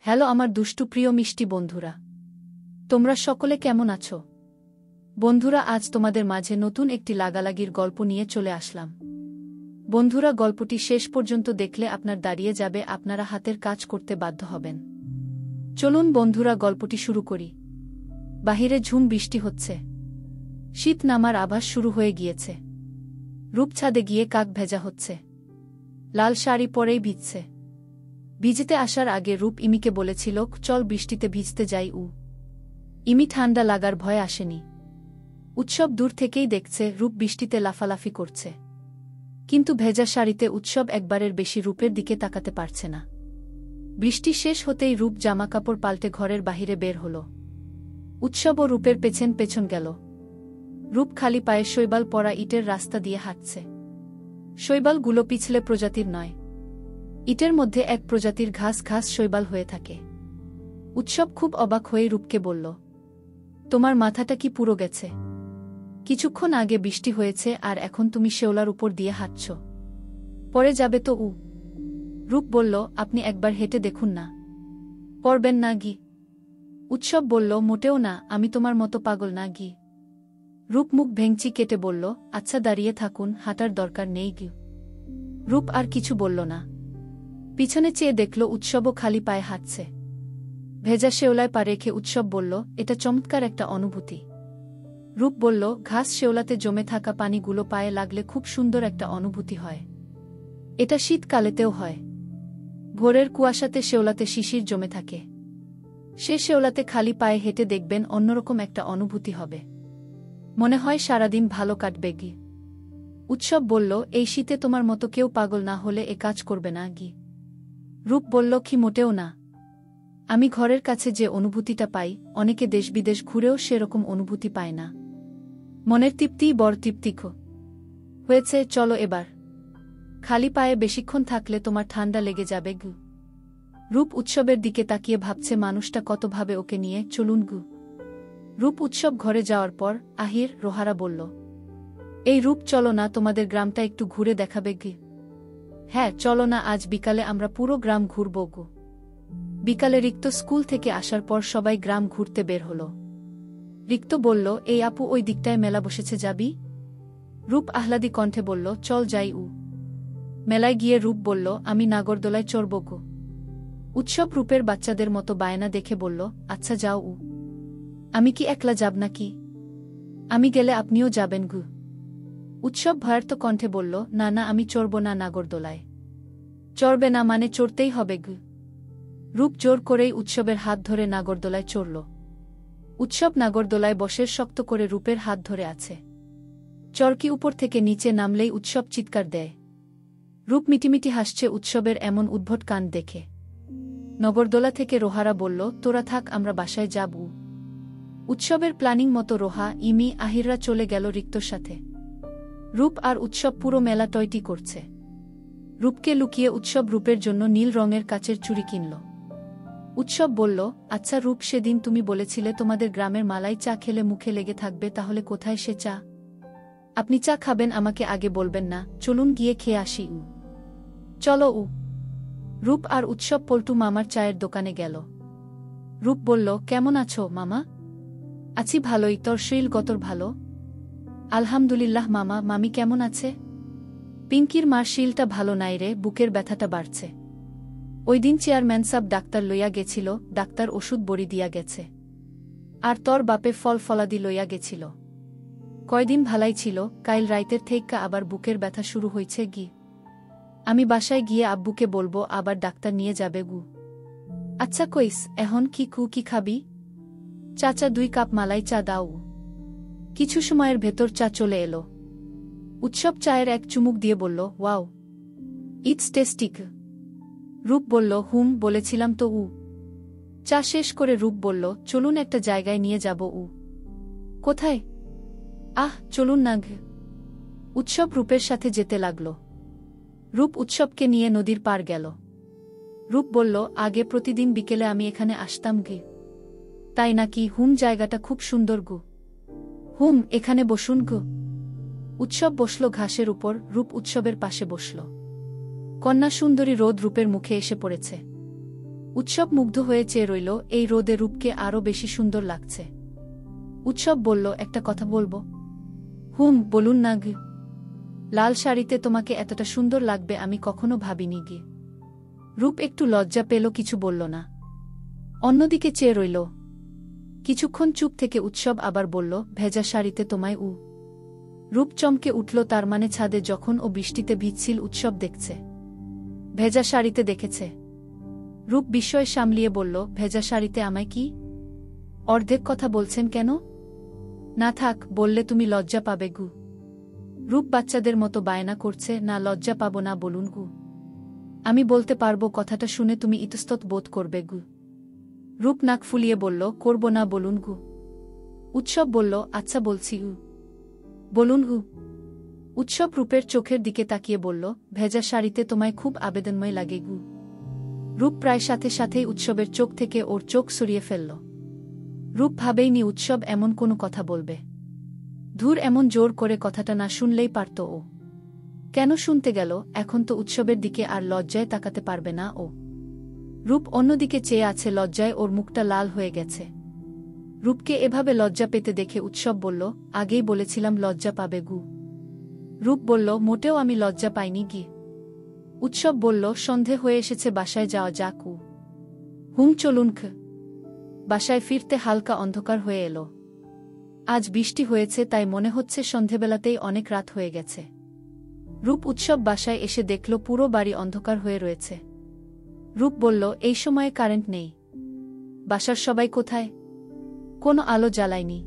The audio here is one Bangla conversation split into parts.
হ্যালো আমার দুষ্টু প্রিয় মিষ্টি বন্ধুরা, তোমরা সকলে কেমন আছো? বন্ধুরা, আজ তোমাদের মাঝে নতুন একটি লাগালাগির গল্প নিয়ে চলে আসলাম। বন্ধুরা, গল্পটি শেষ পর্যন্ত দেখলে আপনার দাঁড়িয়ে যাবে, আপনারা হাতের কাজ করতে বাধ্য হবেন। চলুন বন্ধুরা, গল্পটি শুরু করি। বাহিরে ঝুম বৃষ্টি হচ্ছে, শীত নামার আভাস শুরু হয়ে গিয়েছে। রূপছাদে গিয়ে কাক ভেজা হচ্ছে, লাল শাড়ি পরেই ভিজছে। ভিজতে আসার আগে রূপ ইমিকে বলেছিল, চল বৃষ্টিতে ভিজতে যাই। ইমি ঠান্ডা লাগার ভয় আসেনি। উৎসব দূর থেকেই দেখছে রূপ বৃষ্টিতে লাফালাফি করছে, কিন্তু ভেজা শাড়িতে উৎসব একবারের বেশি রূপের দিকে তাকাতে পারছে না। বৃষ্টি শেষ হতেই রূপ জামাকাপড় পাল্টে ঘরের বাহিরে বের হল। উৎসব ও রূপের পেছন পেছন গেল। রূপ খালি পায়ে শৈবাল পরা ইটের রাস্তা দিয়ে হাঁটছে। শৈবালগুলো পিছলে প্রজাতির নয়, ইটের মধ্যে এক প্রজাতির ঘাস ঘাস শৈবাল হয়ে থাকে। উৎসব খুব অবাক হয়ে রূপকে বলল, তোমার মাথাটা কি পুরো গেছে? কিছুক্ষণ আগে বৃষ্টি হয়েছে আর এখন তুমি শেওলার উপর দিয়ে হাঁটছ, পরে যাবে তো। রূপ বলল, আপনি একবার হেঁটে দেখুন না। পড়বেন না গি? উৎসব বলল, মোটেও না, আমি তোমার মতো পাগল না গি। রূপ মুখ ভেঙচি কেটে বলল, আচ্ছা দাঁড়িয়ে থাকুন, হাঁটার দরকার নেই গি। রূপ আর কিছু বলল না। পিছনে চেয়ে দেখল উৎসবও খালি পায়ে হাঁটছে। ভেজা শেওলায় পা রেখে উৎসব বলল, এটা চমৎকার একটা অনুভূতি। রূপ বলল, ঘাস শেওলাতে জমে থাকা পানিগুলো পায়ে লাগলে খুব সুন্দর একটা অনুভূতি হয়। এটা শীতকালেতেও হয়। ভোরের কুয়াশাতে শেওলাতে শিশির জমে থাকে। সে শেওলাতে খালি পায়ে হেঁটে দেখবেন, অন্যরকম একটা অনুভূতি হবে। মনে হয় সারাদিন ভালো কাটবে গি। উৎসব বলল, এই শীতে তোমার মতো কেউ পাগল না হলে এ কাজ করবে না গি। রূপ বলল, কি মোটেও না। আমি ঘরের কাছে যে অনুভূতিটা পাই, অনেকে দেশ বিদেশ ঘুরেও সেরকম অনুভূতি পায় না। মনের তৃপ্তিই বড় তৃপ্তিক হয়েছে। চলো এবার। খালি পায়ে বেশিক্ষণ থাকলে তোমার ঠান্ডা লেগে যাবে গু। রূপ উৎসবের দিকে তাকিয়ে ভাবছে, মানুষটা কতভাবে ওকে নিয়ে। চলুন গু। রূপ উৎসব ঘরে যাওয়ার পর আহির রোহারা বলল, এই রূপ, চলো না, তোমাদের গ্রামটা একটু ঘুরে দেখাবে গি। হ্যাঁ চলো না, আজ বিকালে আমরা পুরো গ্রাম ঘুরব গু। বিকালে রিক্ত স্কুল থেকে আসার পর সবাই গ্রাম ঘুরতে বের হল। রিক্ত বলল, এই আপু, ওই দিকটায় মেলা বসেছে, যাবি? রূপ আহ্লাদি কণ্ঠে বলল, চল যাই। মেলায় গিয়ে রূপ বলল, আমি নাগরদোলায় চড়ব গু। উৎসব রূপের বাচ্চাদের মতো বায়না দেখে বলল, আচ্ছা যাও। আমি কি একলা যাব নাকি? আমি গেলে আপনিও যাবেন গু। উৎসব ভয়ার্ত কণ্ঠে বলল, না না, আমি চড়ব না নাগরদোলায়। চড়বে না মানে চড়তেই হবে গু। রূপ জোর করেই উৎসবের হাত ধরে নাগরদোলায় চড়ল। উৎসব নাগরদোলায় বসে শক্ত করে রূপের হাত ধরে আছে। চরকি উপর থেকে নিচে নামলেই উৎসব চিৎকার দেয়। রূপ মিটিমিটি হাসছে উৎসবের এমন উদ্ভট কাণ্ড দেখে। নগরদোলা থেকে রোহারা বলল, তোরা থাক, আমরা বাসায় যাব। উৎসবের প্ল্যানিং মতো রোহা, ইমি, আহিররা চলে গেল রিক্তর সাথে। রূপ আর উৎসব পুরো মেলা টয়টি করছে। রূপকে লুকিয়ে উৎসব রূপের জন্য নীল রঙের কাচের চুড়ি কিনল। উৎসব বলল, আচ্ছা রূপ, সেদিন তুমি বলেছিলে তোমাদের গ্রামের মালাই চা খেলে মুখে লেগে থাকবে, তাহলে কোথায় সে চা? আপনি চা খাবেন, আমাকে আগে বলবেন না? চলুন গিয়ে খেয়ে আসি। চলো। রূপ আর উৎসব পল্টু মামার চায়ের দোকানে গেল। রূপ বলল, কেমন আছো মামা? আছি ভালোই, তোর শরীর গতর ভালো? আলহামদুলিল্লাহ মামা। মামি কেমন আছে? পিঙ্কির মার শরীরটা ভালো নাই রে, বুকের ব্যথাটা বাড়ছে। ওই দিন চেয়ারম্যান সাব ডাক্তার লইয়া গেছিল, ডাক্তার ওষুধ বড়ি দিয়া গেছে। আর তোর বাপে ফল ফলাদি লইয়া গেছিল। কয়দিন ভালাই ছিল, কাইল রাইতের থেইক্কা আবার বুকের ব্যথা শুরু হইছে গি। আমি বাসায় গিয়ে আব্বুকে বলবো, আবার ডাক্তার নিয়ে যাবে গু। আচ্ছা কইস, এখন কি খাবি? চাচা 2 কাপ মালাই চা দাও। কিছু সময়ের ভেতর চা চলে এলো। উৎসব চায়ের এক চুমুক দিয়ে বলল, ওয়াও, ইটস টেস্টিক। রূপ বলল, হুম, বলেছিলাম তো। চা শেষ করে রূপ বলল, চলুন একটা জায়গায় নিয়ে যাব। কোথায়? চলুন না। উৎসব রূপের সাথে যেতে লাগল। রূপ উৎসবকে নিয়ে নদীর পার গেল। রূপ বলল, আগে প্রতিদিন বিকেলে আমি এখানে আসতাম গে। তাই নাকি? হুম, জায়গাটা খুব সুন্দর গু। হুম, এখানে বসুন গু। উৎসব বসল ঘাসের উপর, রূপ উৎসবের পাশে বসল। কন্যা সুন্দরী রোদ রূপের মুখে এসে পড়েছে। উৎসব মুগ্ধ হয়ে চেয়ে রইল, এই রোদে রূপকে আরও বেশি সুন্দর লাগছে। উৎসব বলল, একটা কথা বলবো? বলুন না গি। লাল শাড়িতে তোমাকে এতটা সুন্দর লাগবে আমি কখনো ভাবিনি গি। রূপ একটু লজ্জা পেল, কিছু বলল না। অন্যদিকে চেয়ে রইল। কিছুক্ষণ চুপ থেকে উৎসব আবার বলল, ভেজা শাড়িতে তোমায় রূপ চমকে উঠল, তার মানে ছাদে যখন ও বৃষ্টিতে ভিজছিল উৎসব দেখছে। ভেজা শাড়িতে দেখেছে। রূপ বিস্ময় সামলিয়ে বলল, ভেজা শাড়িতে আমায় কি? অর্ধেক কথা বলছেন কেন? না থাক, বললে তুমি লজ্জা পাবে গু। রূপ বাচ্চাদের মতো বায়না করছে, না লজ্জা পাবো না, বলুন গু। আমি বলতে পারবো, কথাটা শুনে তুমি ইতস্তত বোধ করবে গু। রূপ নাক ফুলিয়ে বলল, করব না, বলুন গু। উৎসব বলল, আচ্ছা বলছি গু। বলুন গু। উৎসব রূপের চোখের দিকে তাকিয়ে বলল, ভেজা শাড়িতে তোমায় খুব আবেদনময় লাগে গু। রূপ প্রায় সাথে সাথেই উৎসবের চোখ থেকে ওর চোখ সরিয়ে ফেলল। রূপ ভাবেইনি উৎসব এমন কোনো কথা বলবে। ধুর, এমন জোর করে কথাটা না শুনলেই পারত ও। কেন শুনতে গেল? এখন তো উৎসবের দিকে আর লজ্জায় তাকাতে পারবে না ও। রূপ অন্যদিকে চেয়ে আছে, লজ্জায় ওর মুখটা লাল হয়ে গেছে। রূপকে এভাবে লজ্জা পেতে দেখে উৎসব বলল, আগেই বলেছিলাম লজ্জা পাবে গু। রূপ বলল, মোটেও আমি লজ্জা পাইনি গি। উৎসব বলল, সন্ধে হয়ে এসেছে, বাসায় যাওয়া যাক উ। চলুন খ। বাসায় ফিরতে হালকা অন্ধকার হয়ে এলো। আজ বৃষ্টি হয়েছে, তাই মনে হচ্ছে সন্ধেবেলাতেই অনেক রাত হয়ে গেছে। রূপ উৎসব বাসায় এসে দেখল পুরো বাড়ি অন্ধকার হয়ে রয়েছে। রূপ বলল, এই সময়ে কারেন্ট নেই? বাসার সবাই কোথায়? কোনো আলো জ্বালায়নি।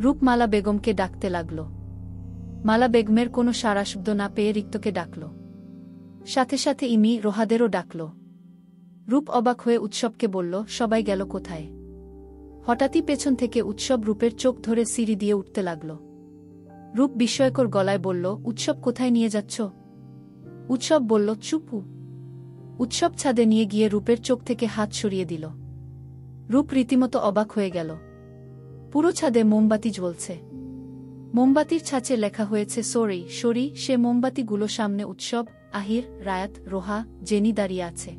রূপ মালা বেগমকে ডাকতে লাগল। মালা বেগমের কোনো সাড়া শব্দ না পেয়ে রিক্তকে ডাকল। সাথে সাথে ইমি, রোহাদেরও ডাকল। রূপ অবাক হয়ে উৎসবকে বলল, সবাই গেল কোথায়? হঠাৎই পেছন থেকে উৎসব রূপের চোখ ধরে সিঁড়ি দিয়ে উঠতে লাগল। রূপ বিস্ময়কর গলায় বলল, উৎসব কোথায় নিয়ে যাচ্ছ? উৎসব বলল, চুপু। উৎসব ছাদে নিয়ে গিয়ে রূপের চোখ থেকে হাত সরিয়ে দিল। রূপ রীতিমতো অবাক হয়ে গেল। পুরো ছাদে মোমবাতি জ্বলছে। মোমবাতির ছাঁচে লেখা হয়েছে সরি সরি। সে মোমবাতিগুলো সামনে উৎসব, আহির, রায়াত, রোহা, জেনি দাঁড়িয়ে আছে।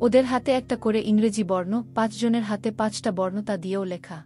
ওদের হাতে একটা করে ইংরেজি বর্ণ, 5 জনের হাতে 5টা বর্ণ, তা দিয়েও লেখা।